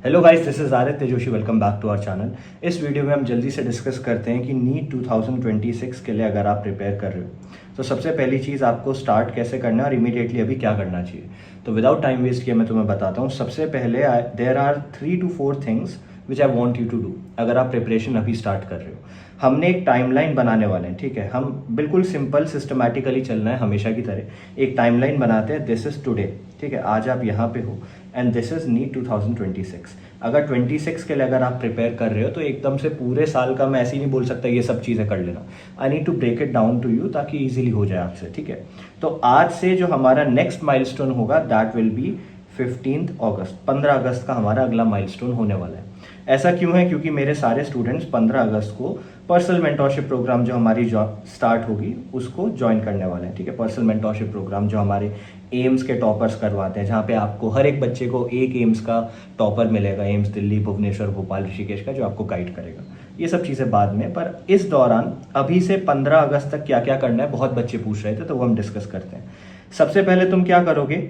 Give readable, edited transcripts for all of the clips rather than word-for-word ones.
Hello guys, this is Aditya Joshi. Welcome back to our channel. इस video में हम जल्दी से डिस्कस करते हैं कि नीट 2026 के लिए अगर आप प्रिपेयर कर रहे हो तो सबसे पहली चीज़ आपको स्टार्ट कैसे करना है और इमीडिएटली अभी क्या करना चाहिए। तो विदाउट टाइम वेस्ट किए मैं तुम्हें बताता हूँ। सबसे पहले there are 3 to 4 things which I want you to do अगर आप प्रिपरेशन अभी स्टार्ट कर रहे हो। हमने एक टाइमलाइन बनाने वाले हैं, ठीक है। हम बिल्कुल सिंपल सिस्टमैटिकली चलना है हमेशा की तरह। एक टाइमलाइन बनाते हैं, दिस इज टुडे, ठीक है, आज आप यहाँ पे हो एंड दिस इज नीट 2026। अगर 26 के लिए अगर आप प्रिपेयर कर रहे हो तो एकदम से पूरे साल का मैं ऐसे ही नहीं बोल सकता ये सब चीज़ें कर लेना। I need to break it down to you ताकि इजीली हो जाए आपसे, ठीक है। तो आज से जो हमारा नेक्स्ट माइलस्टोन होगा दैट विल बी 15 अगस्त। 15 अगस्त का हमारा अगला माइलस्टोन होने वाला है। ऐसा क्यों है? क्योंकि मेरे सारे स्टूडेंट्स 15 अगस्त को पर्सनल मेंटोरशिप प्रोग्राम जो हमारी स्टार्ट होगी उसको ज्वाइन करने वाले हैं, ठीक है। पर्सनल मेंटोरशिप प्रोग्राम जो हमारे एम्स के टॉपर्स करवाते हैं, जहाँ पे आपको हर एक बच्चे को एक एम्स का टॉपर मिलेगा, एम्स दिल्ली, भुवनेश्वर, भोपाल, ऋषिकेश का, जो आपको गाइड करेगा। ये सब चीज़ें बाद में, पर इस दौरान अभी से 15 अगस्त तक क्या क्या करना है बहुत बच्चे पूछ रहे थे, तो वो हम डिस्कस करते हैं। सबसे पहले तुम क्या करोगे?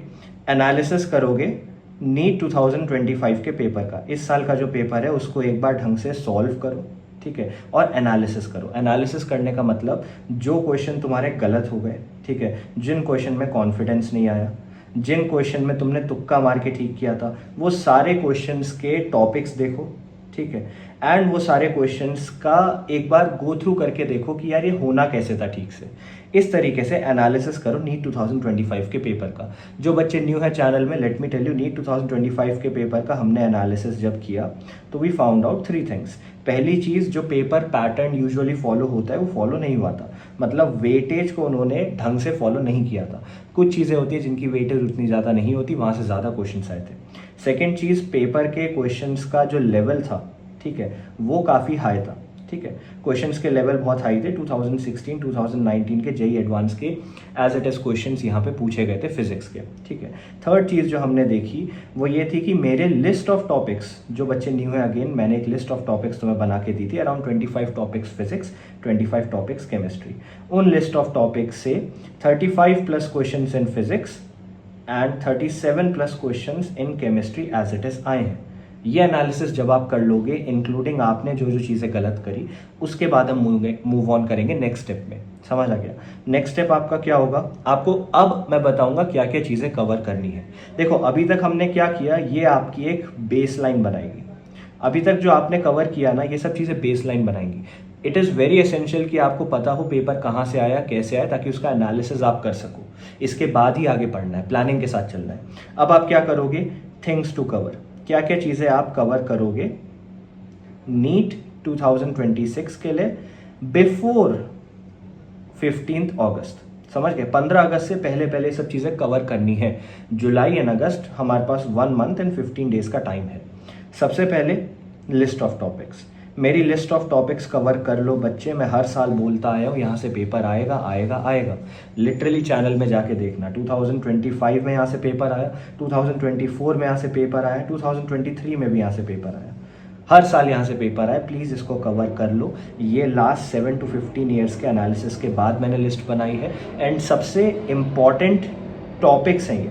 एनालिसिस करोगे नीट 2025 के पेपर का। इस साल का जो पेपर है उसको एक बार ढंग से सॉल्व करो, ठीक है, और एनालिसिस करो। एनालिसिस करने का मतलब जो क्वेश्चन तुम्हारे गलत हो गए, ठीक है, जिन क्वेश्चन में कॉन्फिडेंस नहीं आया, जिन क्वेश्चन में तुमने तुक्का मार के ठीक किया था, वो सारे क्वेश्चंस के टॉपिक्स देखो, ठीक है। एंड वो सारे क्वेश्चंस का एक बार गो थ्रू करके देखो कि यार ये होना कैसे था ठीक से। इस तरीके से एनालिसिस करो नीट 2025 के पेपर का। जो बच्चे न्यू है चैनल में, let me tell you, NEET 2025 के पेपर का हमने एनालिसिस जब किया तो वी फाउंड आउट 3 थिंग्स। पहली चीज़, जो पेपर पैटर्न यूजुअली फॉलो होता है वो फॉलो नहीं हुआ था, मतलब वेटेज को उन्होंने ढंग से फॉलो नहीं किया था। कुछ चीज़ें होती है जिनकी वेटेज उतनी ज़्यादा नहीं होती, वहाँ से ज़्यादा क्वेश्चन आए थे। सेकेंड चीज़, पेपर के क्वेश्चन का जो लेवल था, ठीक है, वो काफ़ी हाई था, ठीक है। क्वेश्चंस के लेवल बहुत हाई थे 2016 2019 के जेई एडवांस के, एज इट इज क्वेश्चंस यहाँ पे पूछे गए थे फिजिक्स के, ठीक है। थर्ड चीज़ जो हमने देखी वो ये थी कि मेरे लिस्ट ऑफ टॉपिक्स, जो बच्चे न्यू है, अगेन मैंने एक लिस्ट ऑफ टॉपिक्स तुम्हें बना के दी थी, around 25 topics physics, 25 topics chemistry. उन लिस्ट ऑफ टॉपिक्स से 35 plus question in physics and 37 plus question in chemistry as it is आए हैं। ये एनालिसिस जब आप कर लोगे, इंक्लूडिंग आपने जो जो चीज़ें गलत करी, उसके बाद हम मूव ऑन करेंगे नेक्स्ट स्टेप में। समझ आ गया? नेक्स्ट स्टेप आपका क्या होगा? आपको अब मैं बताऊंगा क्या क्या चीज़ें कवर करनी है। देखो, अभी तक हमने क्या किया, ये आपकी एक बेस लाइन बनाएगी। अभी तक जो आपने कवर किया ना, ये सब चीज़ें बेस लाइन बनाएंगी। इट इज़ वेरी एसेंशियल कि आपको पता हो पेपर कहाँ से आया, कैसे आया, ताकि उसका एनालिसिस आप कर सको। इसके बाद ही आगे पढ़ना है, प्लानिंग के साथ चलना है। अब आप क्या करोगे? Things to cover. क्या क्या चीज़ें आप कवर करोगे नीट 2026 के लिए बिफोर 15 अगस्त? समझ गए? 15 अगस्त से पहले पहले सब चीज़ें कवर करनी है। जुलाई एंड अगस्त हमारे पास 1 मंथ एंड 15 डेज का टाइम है। सबसे पहले लिस्ट ऑफ टॉपिक्स। मेरी लिस्ट ऑफ टॉपिक्स कवर कर लो बच्चे। मैं हर साल बोलता आया हूँ यहाँ से पेपर आएगा आएगा आएगा। लिटरली चैनल में जाके देखना, 2025 में यहाँ से पेपर आया, 2024 में यहाँ से पेपर आया, 2023 में भी यहाँ से पेपर आया। हर साल यहाँ से पेपर आया। प्लीज़ इसको कवर कर लो। ये लास्ट 7 to 15 ईयर्स के एनालिसिस के बाद मैंने लिस्ट बनाई है। एंड सबसे इम्पॉर्टेंट टॉपिक्स हैं ये।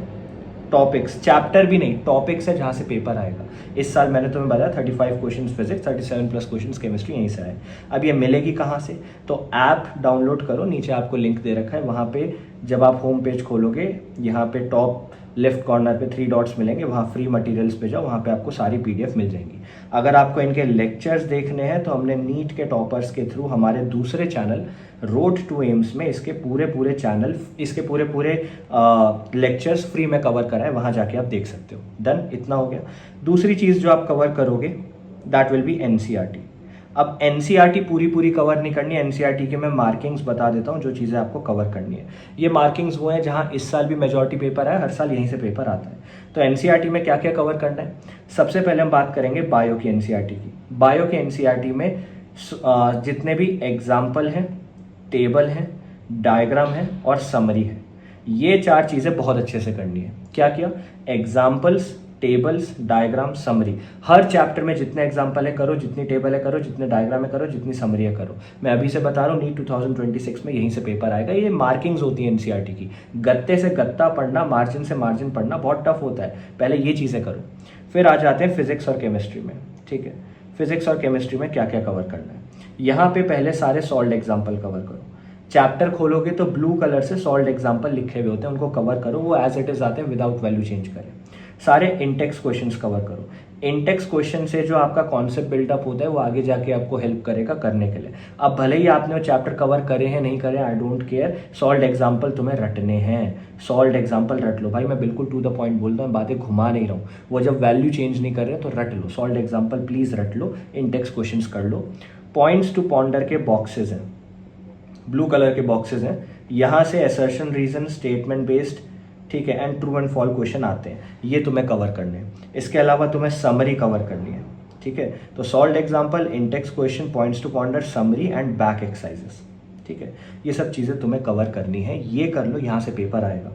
टॉपिक्स, चैप्टर भी नहीं, टॉपिक्स है जहाँ से पेपर आएगा। इस साल मैंने तुम्हें बताया 35 question physics, 37 plus question chemistry यहीं से आए। अब ये मिलेगी कहाँ से? तो ऐप डाउनलोड करो, नीचे आपको लिंक दे रखा है। वहाँ पे जब आप होम पेज खोलोगे, यहाँ पे टॉप लेफ्ट कॉर्नर पे 3 डॉट्स मिलेंगे, वहाँ फ्री मटेरियल्स पे जाओ, वहाँ पे आपको सारी PDF मिल जाएंगी। अगर आपको इनके लेक्चर्स देखने हैं तो हमने नीट के टॉपर्स के थ्रू हमारे दूसरे चैनल रोड टू एम्स में इसके पूरे चैनल, इसके पूरे लेक्चर्स फ्री में कवर करा है, वहाँ जाके आप देख सकते हो। डन, इतना हो गया। दूसरी चीज़ जो आप कवर करोगे दैट विल बी NCERT। अब NCERT पूरी कवर नहीं करनी है। NCERT के मैं मार्किंग्स बता देता हूँ जो चीज़ें आपको कवर करनी है। ये मार्किंग्स वो हैं जहाँ इस साल भी मेजॉरिटी पेपर आया, हर साल यहीं से पेपर आता है। तो NCERT में क्या क्या कवर करना है? सबसे पहले हम बात करेंगे बायो की NCERT की। बायो के NCERT में जितने भी एग्जाम्पल हैं, टेबल हैं, डायग्राम है और समरी है, ये 4 चीज़ें बहुत अच्छे से करनी है। क्या क्या? Examples, tables, diagram, summary. हर चैप्टर में जितने एग्जाम्पल है करो, जितनी टेबल है करो, जितने डायग्राम है करो, जितनी समरी है करो। मैं अभी से बता रहा हूँ नीट 2026 में यहीं से पेपर आएगा। ये मार्किंग्स होती है एनसीईआरटी की। गत्ते से गत्ता पढ़ना, मार्जिन से मार्जिन पढ़ना बहुत टफ होता है। पहले ये चीज़ें करो, फिर आ जाते हैं फिजिक्स और केमिस्ट्री में। ठीक है, फिजिक्स और केमिस्ट्री में क्या क्या कवर करना है। यहाँ पे पहले सारे सॉल्ड एग्जाम्पल कवर करो। चैप्टर खोलोगे तो ब्लू कलर से सॉल्ड एग्जाम्पल लिखे हुए होते हैं, उनको कवर करो। वो एज इट इज आते हैं, विदाउट वैल्यू चेंज करें। सारे इंटेक्स क्वेश्चंस कवर करो। इंटेक्स क्वेश्चन से जो आपका कॉन्सेप्ट बिल्डअप होता है वो आगे जाके आपको हेल्प करेगा करने के लिए। अब भले ही आपने वो चैप्टर कवर करे हैं नहीं करे, I don't care, solved example तुम्हें रटने हैं। सॉल्ड एग्जाम्पल रट लो भाई, मैं बिल्कुल टू द पॉइंट बोलता हूँ, बातें घुमा नहीं रहा हूँ। वो जब वैल्यू चेंज नहीं कर रहे तो रट लो, सॉल्ड एग्जाम्पल प्लीज रट लो, इंटेक्स क्वेश्चंस कर लो। पॉइंट्स टू पॉन्डर के बॉक्सेज हैं, ब्लू कलर के बॉक्सेज हैं, यहाँ से असर्शन, रीजन, स्टेटमेंट बेस्ड, ठीक है, and true and false question आते हैं, ये तुम्हें कवर करने हैं। इसके अलावा तुम्हें समरी कवर करनी है। ठीक है, तो solve example, intext question, points to ponder, summary and back exercises. ठीक है, ये सब चीज़ें तुम्हें कवर करनी है, ये कर लो, यहाँ से पेपर आएगा।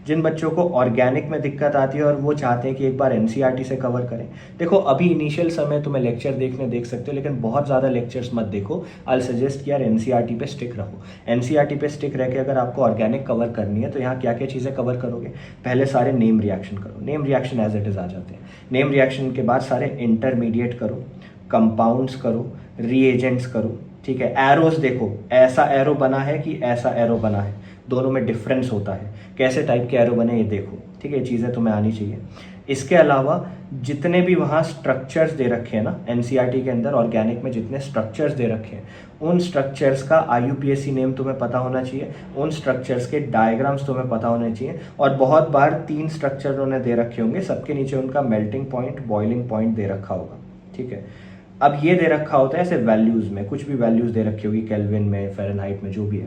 जिन बच्चों को ऑर्गेनिक में दिक्कत आती है और वो चाहते हैं कि एक बार एनसीईआरटी से कवर करें, देखो अभी इनिशियल समय तुम्हें लेक्चर देख सकते हो, लेकिन बहुत ज़्यादा लेक्चर्स मत देखो। आई सजेस्ट कि यार एनसीईआरटी पे स्टिक रहो। एनसीईआरटी पे स्टिक रह के अगर आपको ऑर्गेनिक कवर करनी है तो यहाँ क्या क्या चीज़ें कवर करोगे। पहले सारे नेम रिएक्शन करो, name reaction as it is आ जाते हैं। नेम रिएक्शन के बाद सारे इंटरमीडिएट करो, कंपाउंड्स करो, रीएजेंट्स करो। ठीक है, एरोस देखो, ऐसा एरो बना है कि ऐसा एरो बना है, दोनों में डिफरेंस होता है, कैसे टाइप के एरो बने ये देखो। ठीक है, ये चीज़ें तुम्हें आनी चाहिए। इसके अलावा जितने भी वहाँ स्ट्रक्चर्स दे रखे हैं ना एनसीईआरटी के अंदर, ऑर्गेनिक में जितने स्ट्रक्चर्स दे रखे हैं, उन स्ट्रक्चर्स का आईयूपीएससी नेम तुम्हें पता होना चाहिए, उन स्ट्रक्चर्स के डायग्राम्स तुम्हें पता होने चाहिए। और बहुत बार 3 स्ट्रक्चर उन्होंने दे रखे होंगे, सबके नीचे उनका मेल्टिंग पॉइंट, बॉइलिंग पॉइंट दे रखा होगा। ठीक है, अब ये दे रखा होता है ऐसे वैल्यूज़ में, कुछ भी वैल्यूज़ दे रखी होगी, केल्विन में, फ़ारेनहाइट में, जो भी है।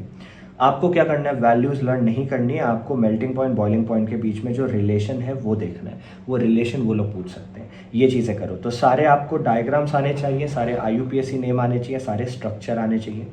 आपको क्या करना है, वैल्यूज़ लर्न नहीं करनी है, आपको मेल्टिंग पॉइंट, बॉइलिंग पॉइंट के बीच में जो रिलेशन है वो देखना है। वो रिलेशन वो लोग पूछ सकते हैं, ये चीज़ें करो। तो सारे आपको डायग्राम्स आने चाहिए, सारे आईयूपीएससी नेम आने चाहिए, सारे स्ट्रक्चर आने चाहिए।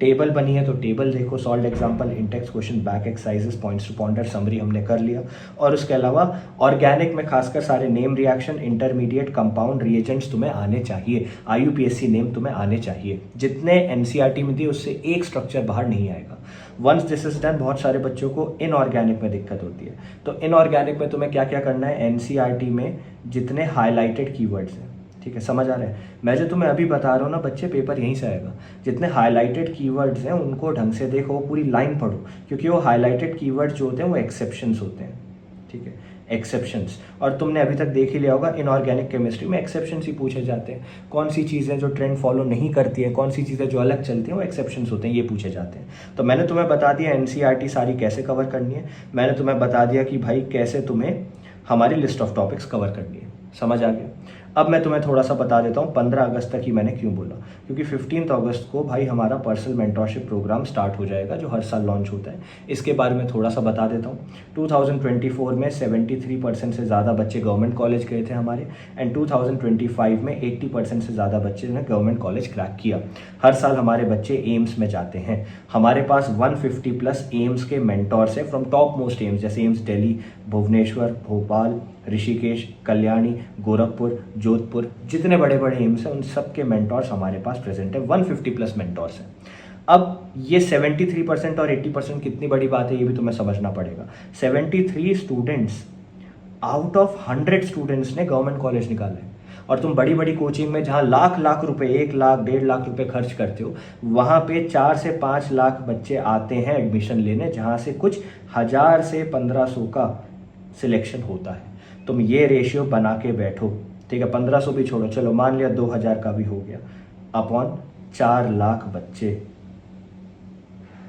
टेबल बनी है तो टेबल देखो, solve example, intext question, back exercises, points to ponder, summary हमने कर लिया। और उसके अलावा ऑर्गेनिक में खासकर सारे name reaction, intermediate, compound, reagents तुम्हें आने चाहिए, आईयूपीएससी नेम तुम्हें आने चाहिए। जितने एनसीईआरटी में दिए उससे एक स्ट्रक्चर बाहर नहीं आएगा। वंस दिस इज डन, बहुत सारे बच्चों को इनऑर्गेनिक में दिक्कत होती है। तो इनऑर्गेनिक में तुम्हें क्या क्या करना है, एनसीईआरटी में जितने हाईलाइटेड कीवर्ड्स हैं, ठीक है, समझ आ रहा है, मैं जो तुम्हें अभी बता रहा हूँ ना बच्चे, पेपर यहीं से आएगा। जितने हाईलाइटेड कीवर्ड्स हैं उनको ढंग से देखो, पूरी लाइन पढ़ो, क्योंकि वो हाईलाइटेड कीवर्ड्स जो होते हैं वो एक्सेप्शंस होते हैं। ठीक है, एक्सेप्शंस, और तुमने अभी तक देख ही लिया होगा इनऑर्गेनिक केमिस्ट्री में एक्सेप्शंस ही पूछे जाते हैं। कौन सी चीज़ें जो ट्रेंड फॉलो नहीं करती है, कौन सी चीज़ें जो अलग चलती हैं, वो एक्सेप्शंस होते हैं, ये पूछे जाते हैं। तो मैंने तुम्हें बता दिया एनसीईआरटी सारी कैसे कवर करनी है, मैंने तुम्हें बता दिया कि भाई कैसे तुम्हें हमारी लिस्ट ऑफ टॉपिक्स कवर करनी है, समझ आ गया। अब मैं तुम्हें थोड़ा सा बता देता हूँ 15 अगस्त तक ही मैंने क्यों बोला, क्योंकि 15 अगस्त को भाई हमारा पर्सनल मेंटरशिप प्रोग्राम स्टार्ट हो जाएगा जो हर साल लॉन्च होता है। इसके बारे में थोड़ा सा बता देता हूँ। 2024 में 73% से ज़्यादा बच्चे गवर्नमेंट कॉलेज गए थे हमारे, एंड 2025 में 80% से ज़्यादा बच्चे ने गवर्नमेंट कॉलेज क्रैक किया। हर साल हमारे बच्चे एम्स में जाते हैं। हमारे पास 150 प्लस एम्स के मेंटोर्स हैं फ्रॉम टॉप मोस्ट एम्स, जैसे एम्स दिल्ली, भुवनेश्वर, भोपाल, ऋषिकेश, कल्याणी, गोरखपुर, जोधपुर, जितने बड़े बड़े एम्स हैं उन सब के मेंटोर्स हमारे पास प्रेजेंट है। 150 प्लस मेंटोर्स हैं। अब ये 73% और 80% कितनी बड़ी बात है ये भी तुम्हें समझना पड़ेगा। 73 स्टूडेंट्स आउट ऑफ 100 स्टूडेंट्स ने गवर्नमेंट कॉलेज निकाले, और तुम बड़ी बड़ी कोचिंग में जहाँ लाख लाख रुपए, 1 लाख 1.5 लाख रुपए खर्च करते हो, वहाँ पे 4 से 5 लाख बच्चे आते हैं एडमिशन लेने, जहाँ से कुछ 1000 से 1500 का सिलेक्शन होता है। तुम ये रेशियो बना के बैठो, ठीक है, 1500 भी छोड़ो, चलो मान लिया 2000 का भी हो गया, अपॉन 4 लाख बच्चे,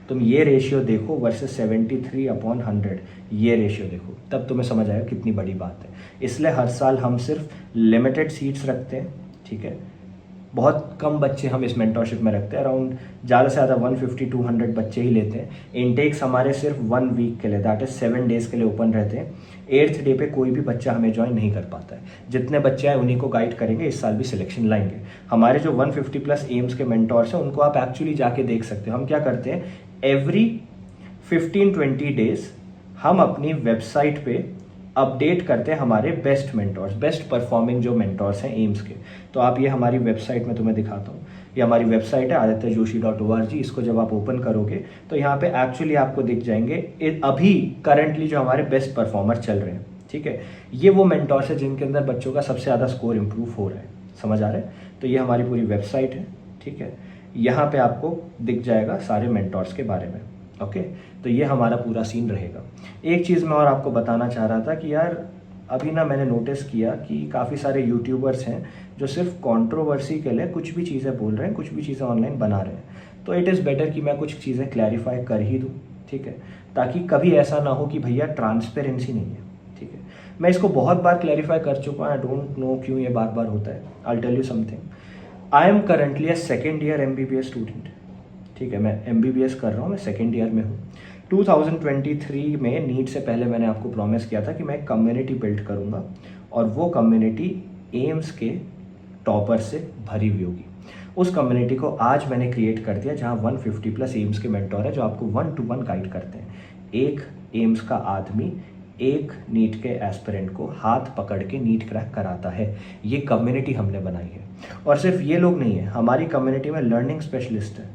तुम ये रेशियो देखो वर्सेस 73 अपॉन 100, ये रेशियो देखो, तब तुम्हें समझ आएगा कितनी बड़ी बात है। इसलिए हर साल हम सिर्फ लिमिटेड सीट्स रखते हैं, ठीक है, बहुत कम बच्चे हम इस मेंटरशिप में रखते हैं, अराउंड ज़्यादा से ज़्यादा 150-200 बच्चे ही लेते हैं। इनटेक्स हमारे सिर्फ 1 वीक के लिए, दैट इज 7 डेज़ के लिए ओपन रहते हैं। 8th डे पे कोई भी बच्चा हमें ज्वाइन नहीं कर पाता है। जितने बच्चे आए उन्हीं को गाइड करेंगे, इस साल भी सिलेक्शन लाएंगे। हमारे जो 150 प्लस एम्स के मेंटोर्स हैं उनको आप एक्चुअली जाके देख सकते हो। हम क्या करते हैं, एवरी 15-20 डेज हम अपनी वेबसाइट पे अपडेट करते हैं हमारे बेस्ट मेंटोर्स, बेस्ट परफॉर्मिंग जो मेंटोर्स हैं एम्स के। तो आप ये हमारी वेबसाइट में तुम्हें दिखाता हूँ, ये हमारी वेबसाइट है adityajoshi.org। इसको जब आप ओपन करोगे तो यहाँ पे एक्चुअली आपको दिख जाएंगे अभी करंटली जो हमारे बेस्ट परफॉर्मर चल रहे हैं, ठीक है। ये वो मेंटोर्स है जिनके अंदर बच्चों का सबसे ज़्यादा स्कोर इंप्रूव हो रहा है, समझ आ रहा है। तो ये हमारी पूरी वेबसाइट है, ठीक है। यहाँ पे आपको दिख जाएगा सारे मेंटोर्स के बारे में, ओके। तो ये हमारा पूरा सीन रहेगा। एक चीज़ मैं और आपको बताना चाह रहा था कि यार अभी ना मैंने नोटिस किया कि काफ़ी सारे यूट्यूबर्स हैं जो सिर्फ कंट्रोवर्सी के लिए कुछ भी चीज़ें बोल रहे हैं, कुछ भी चीज़ें ऑनलाइन बना रहे हैं। तो इट इज़ बेटर कि मैं कुछ चीज़ें क्लैरिफाई कर ही दूँ, ठीक है, ताकि कभी ऐसा ना हो कि भैया ट्रांसपेरेंसी नहीं है, ठीक है। मैं इसको बहुत बार क्लैरिफाई कर चुका हूँ, आई डोंट नो क्यों ये बार बार होता है। I tell you something, I am currently a second year MBBS student, ठीक है। मैं MBBS कर रहा हूँ, मैं सेकेंड ईयर में हूँ। 2023 में नीट से पहले मैंने आपको प्रॉमिस किया था कि मैं एक कम्युनिटी बिल्ड करूँगा और वो कम्युनिटी एम्स के टॉपर से भरी हुई होगी। उस कम्युनिटी को आज मैंने क्रिएट कर दिया जहाँ 150+ एम्स के मेंटोर है जो आपको 1-to-1 गाइड करते हैं। एक एम्स का आदमी एक नीट के एस्पिरेंट को हाथ पकड़ के नीट क्रैक कराता है। ये कम्युनिटी हमने बनाई है। और सिर्फ ये लोग नहीं है, हमारी कम्युनिटी में लर्निंग स्पेशलिस्ट है,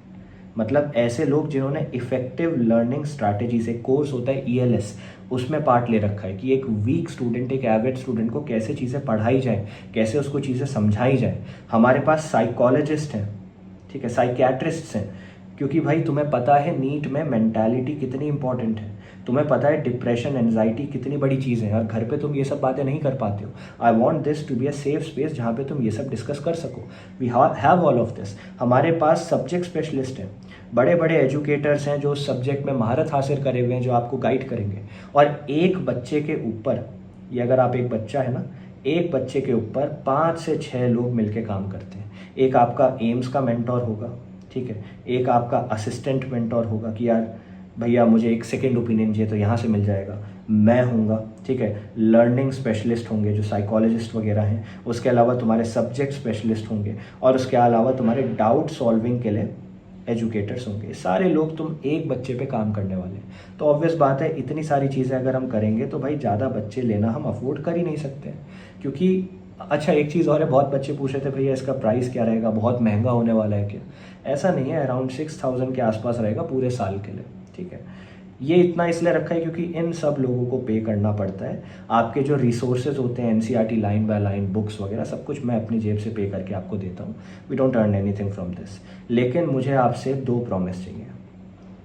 मतलब ऐसे लोग जिन्होंने इफेक्टिव लर्निंग स्ट्रैटेजी से, कोर्स होता है ELS, उसमें पार्ट ले रखा है कि एक वीक स्टूडेंट, एक एवरेज स्टूडेंट को कैसे चीज़ें पढ़ाई जाए, कैसे उसको चीज़ें समझाई जाए। हमारे पास साइकोलॉजिस्ट हैं, ठीक है, साइकियाट्रिस्ट्स हैं, क्योंकि भाई तुम्हें पता है नीट में मेंटालिटी कितनी इंपॉर्टेंट है, तुम्हें पता है डिप्रेशन, एंजाइटी कितनी बड़ी चीज़ है, और घर पे तुम ये सब बातें नहीं कर पाते हो। I want this to be a safe space जहाँ पे तुम ये सब डिस्कस कर सको। We have all of this. हमारे पास सब्जेक्ट स्पेशलिस्ट हैं, बड़े बड़े एजुकेटर्स हैं जो उस सब्जेक्ट में महारत हासिल करे हुए हैं, जो आपको गाइड करेंगे। और एक बच्चे के ऊपर, ये अगर आप एक बच्चा है ना, एक बच्चे के ऊपर 5 से 6 लोग मिलके काम करते हैं। एक आपका एम्स का मेंटोर होगा, ठीक है, एक आपका असिस्टेंट मेंटोर होगा कि यार भैया मुझे एक सेकेंड ओपिनियन चाहिए तो यहाँ से मिल जाएगा, मैं हूँगा, ठीक है। लर्निंग स्पेशलिस्ट होंगे जो साइकोलॉजिस्ट वगैरह हैं, उसके अलावा तुम्हारे सब्जेक्ट स्पेशलिस्ट होंगे, और उसके अलावा तुम्हारे डाउट सॉल्विंग के लिए एजुकेटर्स होंगे। सारे लोग तुम एक बच्चे पे काम करने वाले हैं। तो ऑब्वियस बात है, इतनी सारी चीज़ें अगर हम करेंगे तो भाई ज़्यादा बच्चे लेना हम अफोर्ड कर ही नहीं सकते, क्योंकि अच्छा एक चीज़ और है, बहुत बच्चे पूछ रहे थे भैया इसका प्राइस क्या रहेगा, बहुत महंगा होने वाला है क्या। ऐसा नहीं है, अराउंड 6000 के आसपास रहेगा पूरे साल के लिए, ठीक है। ये इतना इसलिए रखा है क्योंकि इन सब लोगों को पे करना पड़ता है। आपके जो रिसोर्सेज होते हैं NCERT line by line, books वगैरह सब कुछ मैं अपनी जेब से पे करके आपको देता हूँ। We don't earn anything from this. लेकिन मुझे आपसे 2 प्रॉमिस चाहिए,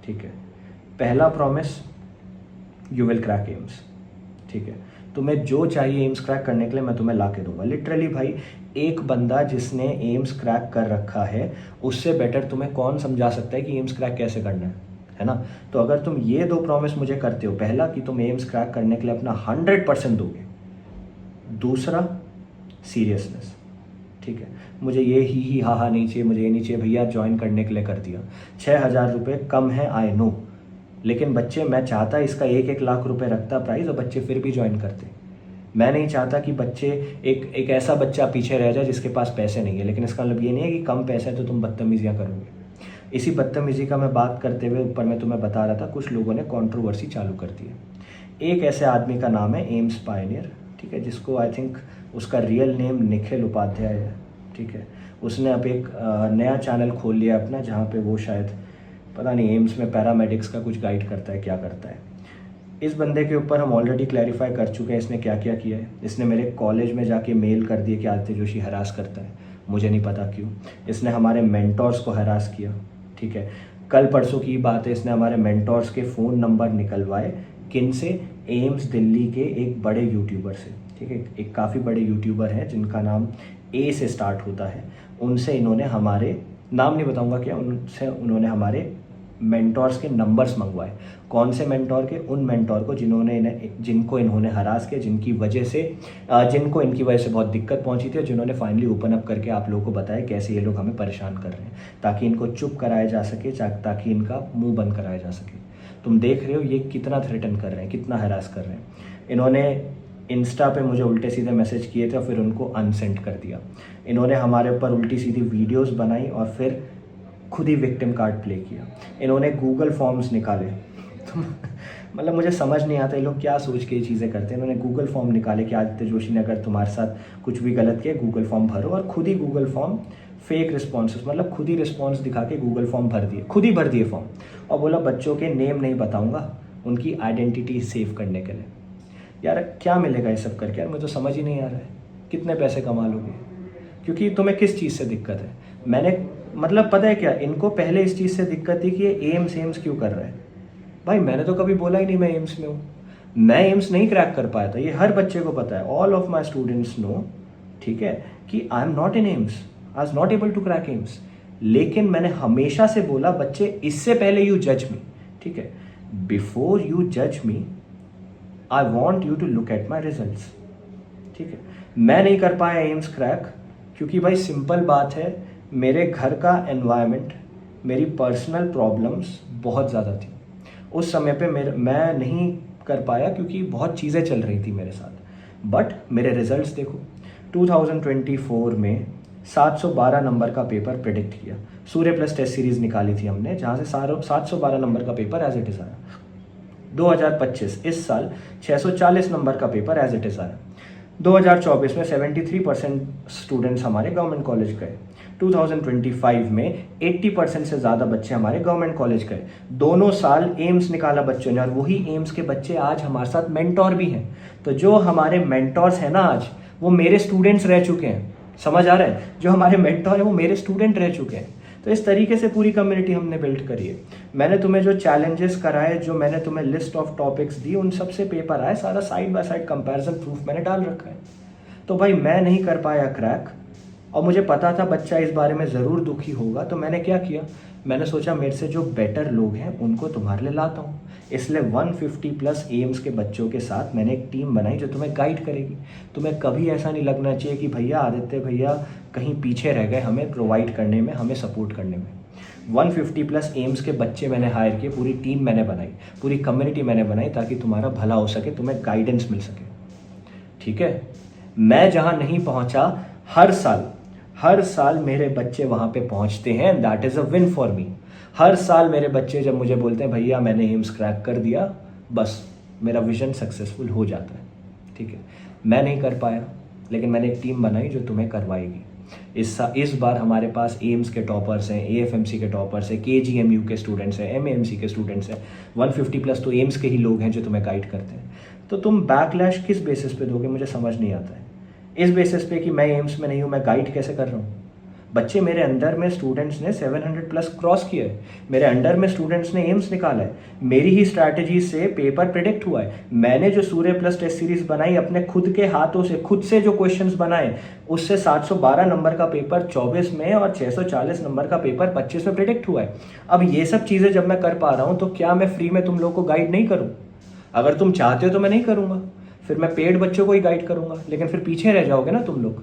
ठीक है। पहला promise, you will crack AIIMS, ठीक है। तुम्हें जो चाहिए एम्स क्रैक करने के लिए मैं तुम्हें ला के दूंगा। लिटरली भाई, एक बंदा जिसने एम्स क्रैक कर रखा है उससे बेटर तुम्हें कौन समझा सकता है कि एम्स क्रैक कैसे करना है ना। तो अगर तुम ये 2 प्रॉमिस मुझे करते हो, पहला कि तुम एम्स क्रैक करने के लिए अपना 100% दोगे, दूसरा सीरियसनेस, ठीक है। मुझे ये ही हा नहीं चाहिए, मुझे ये नहीं चाहिए भैया ज्वाइन करने के लिए कर दिया। 6000 रुपये कम है, आई नो, लेकिन बच्चे, मैं चाहता इसका 1-1 लाख रुपए रखता प्राइस और बच्चे फिर भी ज्वाइन करते। मैं नहीं चाहता कि बच्चे, एक ऐसा बच्चा पीछे रह जाए जिसके पास पैसे नहीं है। लेकिन इसका मतलब ये नहीं है कि कम पैसे है तो तुम बदतमीजियाँ करोगे। इसी बदतमीजी का मैं बात करते हुए ऊपर मैं तुम्हें बता रहा था, कुछ लोगों ने कंट्रोवर्सी चालू कर दी है। एक ऐसे आदमी का नाम है एम्स पायनियर, ठीक है, जिसको आई थिंक उसका रियल नेम निखिल उपाध्याय है, ठीक है। उसने अब एक नया चैनल खोल लिया अपना, जहाँ पे वो शायद पता नहीं एम्स में पैरामेडिक्स का कुछ गाइड करता है, क्या करता है। इस बंदे के ऊपर हम ऑलरेडी क्लैरिफाई कर चुके हैं इसने क्या क्या किया है। इसने मेरे कॉलेज में जाके मेल कर दिए कि आदित्य जोशी हरास करता है, मुझे नहीं पता क्यों। इसने हमारे मेंटोर्स को हरास किया, ठीक है। कल परसों की बात है, इसने हमारे मेंटोर्स के फ़ोन नंबर निकलवाए, किन से, एम्स दिल्ली के एक बड़े यूट्यूबर से, ठीक है। एक काफ़ी बड़े यूट्यूबर हैं जिनका नाम A से स्टार्ट होता है। उनसे इन्होंने हमारे, नाम नहीं बताऊंगा क्या, उनसे उन्होंने हमारे मेंटोर्स के नंबर्स मंगवाए। कौन से मेंटोर के? उन मेंटोर को जिनको इन्होंने हरास किया, जिनकी वजह से जिनको इनकी वजह से बहुत दिक्कत पहुंची थी, और जिन्होंने फाइनली ओपन अप करके आप लोगों को बताया कैसे ये लोग हमें परेशान कर रहे हैं, ताकि इनको चुप कराया जा सके, ताकि इनका मुंह बंद कराया जा सके। तुम देख रहे हो ये कितना थ्रेटन कर रहे हैं, कितना हरास कर रहे हैं। इन्होंने इंस्टा पे मुझे उल्टे सीधे मैसेज किए थे और फिर उनको अनसेंड कर दिया। इन्होंने हमारे ऊपर उल्टी सीधी वीडियोस बनाई और फिर खुद ही विक्टिम कार्ड प्ले किया। इन्होंने गूगल फॉर्म्स निकाले। मतलब मुझे समझ नहीं आता ये लोग क्या सोच के ये चीज़ें करते हैं। इन्होंने गूगल फॉर्म निकाले कि आदित्य जोशी ने अगर तुम्हारे साथ कुछ भी गलत किया गूगल फॉर्म भरो, और खुद ही गूगल फॉर्म फेक रिस्पॉन्सेस, मतलब खुद ही रिस्पॉन्स दिखा के गूगल फॉर्म भर दिए, खुद ही भर दिए फॉर्म, और बोला बच्चों के नेम नहीं बताऊंगा उनकी आइडेंटिटी सेव करने के लिए। यार क्या मिलेगा ये सब करके? यार मुझे तो समझ ही नहीं आ रहा है कितने पैसे कमा लोगे, क्योंकि तुम्हें किस चीज़ से दिक्कत है। मैंने मतलब पता है क्या, इनको पहले इस चीज़ से दिक्कत थी कि ये एम्स क्यों कर रहा है। भाई मैंने तो कभी बोला ही नहीं मैं एम्स में हूँ, मैं एम्स नहीं क्रैक कर पाया था, ये हर बच्चे को पता है, all of my students know, ठीक है, कि I am not in AIIMS, I was not able to crack AIIMS. लेकिन मैंने हमेशा से बोला बच्चे इससे पहले यू जज मी, ठीक है, बिफोर यू जज me I want you to look at my results, ठीक है। मैं नहीं कर पाया एम्स क्रैक क्योंकि भाई सिंपल बात है, मेरे घर का एनवायरनमेंट, मेरी पर्सनल प्रॉब्लम्स बहुत ज़्यादा थी उस समय पे। मैं नहीं कर पाया क्योंकि बहुत चीज़ें चल रही थी मेरे साथ। बट मेरे रिजल्ट्स देखो, 2024 में 712 नंबर का पेपर प्रिडिक्ट किया, सूर्य प्लस टेस्ट सीरीज निकाली थी हमने, जहाँ से 712 नंबर का पेपर एज इट इज़ आया। 2025 इस साल 640 नंबर का पेपर एज इट इज़ आया। 2024 में 73% स्टूडेंट्स हमारे गवर्नमेंट कॉलेज गए। 2025 में 80% से ज़्यादा बच्चे हमारे गवर्नमेंट कॉलेज गए। दोनों साल एम्स निकाला बच्चों ने, और वही एम्स के बच्चे आज हमारे साथ मेंटोर भी हैं। तो जो हमारे मेंटोर्स हैं ना आज, वो मेरे स्टूडेंट्स रह चुके हैं। समझ आ रहा है? जो हमारे मेंटोर हैं वो मेरे स्टूडेंट रह चुके हैं। तो इस तरीके से पूरी कम्युनिटी हमने बिल्ड करी है। मैंने तुम्हें जो चैलेंजेस कराए, जो मैंने तुम्हें लिस्ट ऑफ टॉपिक्स दी, उन सब से पेपर आए, सारा side by side comparison proof मैंने डाल रखा है। तो भाई मैं नहीं कर पाया क्रैक, और मुझे पता था बच्चा इस बारे में ज़रूर दुखी होगा, तो मैंने क्या किया, मैंने सोचा मेरे से जो बेटर लोग हैं उनको तुम्हारे लिए लाता हूँ। इसलिए 150+ एम्स के बच्चों के साथ मैंने एक टीम बनाई जो तुम्हें गाइड करेगी। तुम्हें कभी ऐसा नहीं लगना चाहिए कि भैया आदित्य भैया कहीं पीछे रह गए हमें प्रोवाइड करने में, हमें सपोर्ट करने में। 150+ एम्स के बच्चे मैंने हायर किए, पूरी टीम मैंने बनाई, पूरी कम्युनिटी मैंने बनाई, ताकि तुम्हारा भला हो सके, तुम्हें गाइडेंस मिल सके, ठीक है। मैं जहाँ नहीं पहुँचा, हर साल मेरे बच्चे वहाँ पे पहुँचते हैं, that is a win for me. हर साल मेरे बच्चे जब मुझे बोलते हैं भैया मैंने एम्स क्रैक कर दिया, बस मेरा विजन सक्सेसफुल हो जाता है, ठीक है। मैं नहीं कर पाया, लेकिन मैंने एक टीम बनाई जो तुम्हें करवाएगी। इस बार हमारे पास एम्स के टॉपर्स हैं, AFMC के टॉपर्स हैं, KGMU के स्टूडेंट्स हैं, MAMC के स्टूडेंट्स हैं। 150+ तो एम्स के ही लोग हैं जो तुम्हें गाइड करते हैं। तो तुम बैकलैश किस बेसिस पे दोगे, मुझे समझ नहीं आता है। इस बेसिस पे कि मैं एम्स में नहीं हूँ, मैं गाइड कैसे कर रहा हूँ? बच्चे मेरे अंडर में स्टूडेंट्स ने 700+ क्रॉस किया है, मेरे अंडर में स्टूडेंट्स ने एम्स निकाला है, मेरी ही स्ट्रैटेजी से पेपर प्रिडिक्ट हुआ है। मैंने जो सूर्य प्लस टेस्ट सीरीज बनाई अपने खुद के हाथों से, खुद से जो क्वेश्चंस बनाए, उससे 712 नंबर का पेपर 24 में और 640 नंबर का पेपर 25 में प्रिडिक्ट हुआ है। अब ये सब चीज़ें जब मैं कर पा रहा हूँ, तो क्या मैं फ्री में तुम लोग को गाइड नहीं करूँ? अगर तुम चाहते हो तो मैं नहीं करूँगा, फिर मैं पेड बच्चों को ही गाइड करूँगा, लेकिन फिर पीछे रह जाओगे ना तुम लोग।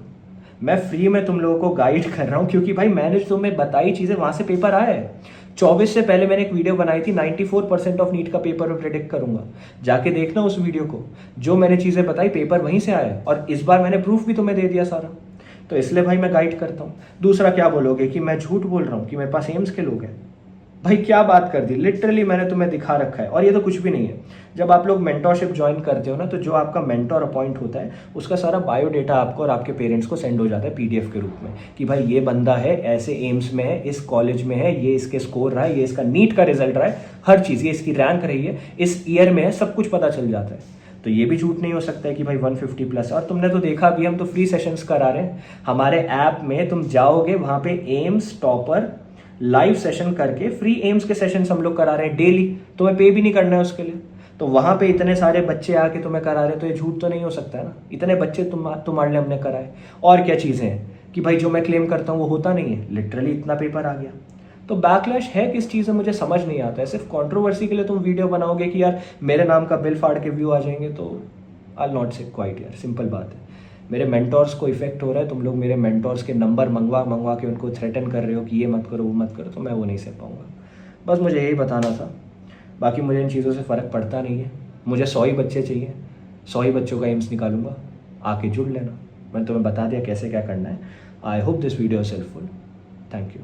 मैं फ्री में तुम लोगों को गाइड कर रहा हूँ, क्योंकि भाई मैंने जो तुम्हें बताई चीज़ें वहाँ से पेपर आया है। 24 से पहले मैंने एक वीडियो बनाई थी, 94% ऑफ नीट का पेपर में प्रेडिक्ट करूंगा, जाके देखना उस वीडियो को। जो मैंने चीज़ें बताई पेपर वहीं से आया है, और इस बार मैंने प्रूफ भी तुम्हें दे दिया सारा। तो इसलिए भाई मैं गाइड करता हूँ। दूसरा क्या बोलोगे कि मैं झूठ बोल रहा हूँ कि मेरे पास एम्स के लोग हैं? भाई क्या बात कर दी, लिटरली मैंने तुम्हें दिखा रखा है, और ये तो कुछ भी नहीं है। जब आप लोग मेंटोरशिप ज्वाइन करते हो ना, तो जो आपका मेंटोर अपॉइंट होता है उसका सारा बायोडेटा आपको और आपके पेरेंट्स को सेंड हो जाता है PDF के रूप में, कि भाई ये बंदा है, ऐसे एम्स में है, इस कॉलेज में है, ये इसके स्कोर रहा है, ये इसका नीट का रिजल्ट रहा है, हर चीज़, ये इसकी रैंक रही है, इस ईयर में है, सब कुछ पता चल जाता है। तो ये भी झूठ नहीं हो सकता है कि भाई 150+। और तुमने तो देखा भी, हम तो फ्री सेशंस करा रहे हैं हमारे ऐप में। तुम जाओगे वहाँ पे एम्स टॉपर लाइव सेशन करके, फ्री एम्स के सेशंस हम लोग करा रहे हैं डेली, तुम्हें पे भी नहीं करना है उसके लिए। तो वहाँ पे इतने सारे बच्चे आके तुम्हें करा रहे हैं, तो ये झूठ तो नहीं हो सकता है ना। इतने बच्चे तुम्हारे लिए हमने कराए। और क्या चीज़ें हैं कि भाई जो मैं क्लेम करता हूँ वो होता नहीं है, लिटरली इतना पेपर आ गया। तो बैकलैश है किस चीज़ में मुझे समझ नहीं आता है। सिर्फ कंट्रोवर्सी के लिए तुम वीडियो बनाओगे कि यार मेरे नाम का बिल फाड़ के व्यू आ जाएंगे, तो आई नॉट से क्वाइट यार, सिंपल बात है। मेरे मेंटोर्स को इफेक्ट हो रहा है, तुम लोग मेरे मेंटोर्स के नंबर मंगवा के उनको थ्रेटन कर रहे हो कि ये मत करो वो मत करो, तो मैं वो नहीं सह पाऊँगा। बस मुझे यही बताना था, बाकी मुझे इन चीज़ों से फ़र्क पड़ता नहीं है। मुझे 100 ही बच्चे चाहिए, 100 ही बच्चों का एम्स निकालूंगा, आके जुड़ लेना। मैंने तुम्हें बता दिया कैसे क्या करना है। I hope this video is helpful. Thank you.